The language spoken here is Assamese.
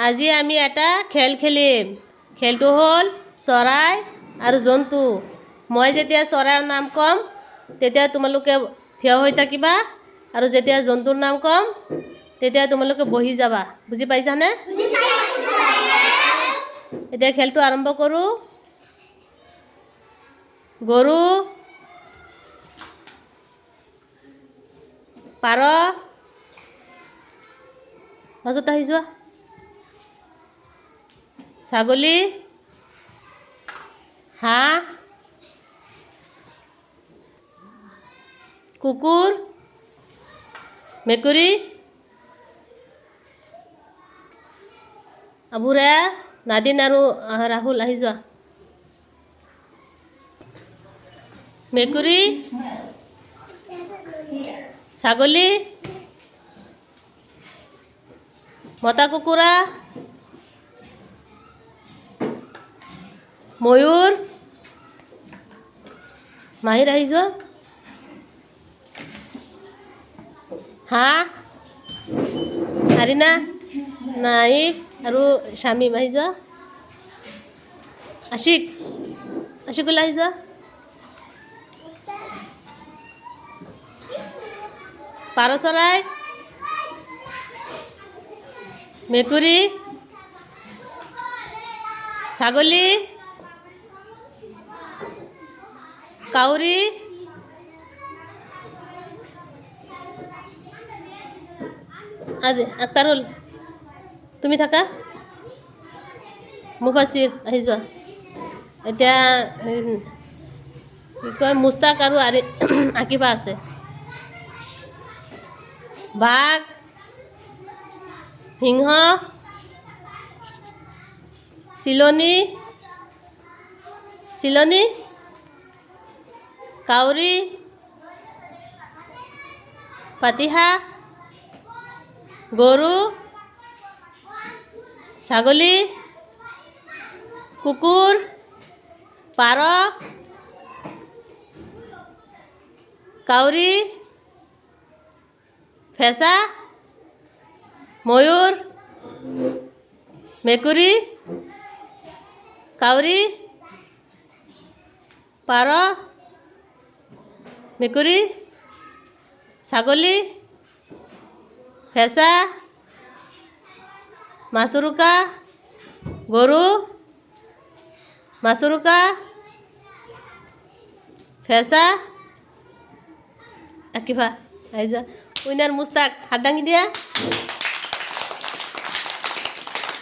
আজি আমি এটা খেল খেলিম। খেলটো হ'ল চৰাই আৰু জন্তু। মই যেতিয়া চৰাইৰ নাম ক'ম তেতিয়া তোমালোকে থিয় হৈ থাকিবা আৰু যেতিয়া জন্তুৰ নাম ক'ম তেতিয়া তোমালোকে বহি যাবা। বুজি পাইছানে? এতিয়া খেলটো আৰম্ভ কৰোঁ। গৰু, পাৰ, মাজত আহি যোৱা। ছাগলী, হাঁহ, কুকুৰ, মেকুৰী, আবুৰা, নাদিন আৰু ৰাহুল আহি যোৱা। মেকুৰী, ছাগলী, মতা কুকুৰা, ময়ূৰ, মাহিৰ আহি যোৱা। হাঁহ, হাৰিনা, নাইব আৰু শামীম আহি যোৱা। আশিকুল আহি যোৱা। পাৰ চৰাই, মেকুৰী, ছাগলী, কাউৰী, আক্তাৰুল তুমি থাকা। মুফাছিৰ আহি যোৱা। এতিয়া কি কয় মুস্তাক আৰু আকিবা আছে। বাঘ, সিংহ, চিলনী, কাউৰী, পাতিহাঁহ, গৰু, ছাগলী, কুকুৰ, পাৰ, কাউৰী, ফেঁচা, ময়ূৰ, মেকুৰী, কাউৰী, পাৰ, মেকুৰী, ছাগলী, ফেঁচা, মাছৰোকা, গৰু, মাছৰোকা, ফেঁচা, আকিফা আহি যোৱা। উইনাৰ মুস্তাক হাত দাঙি দিয়া।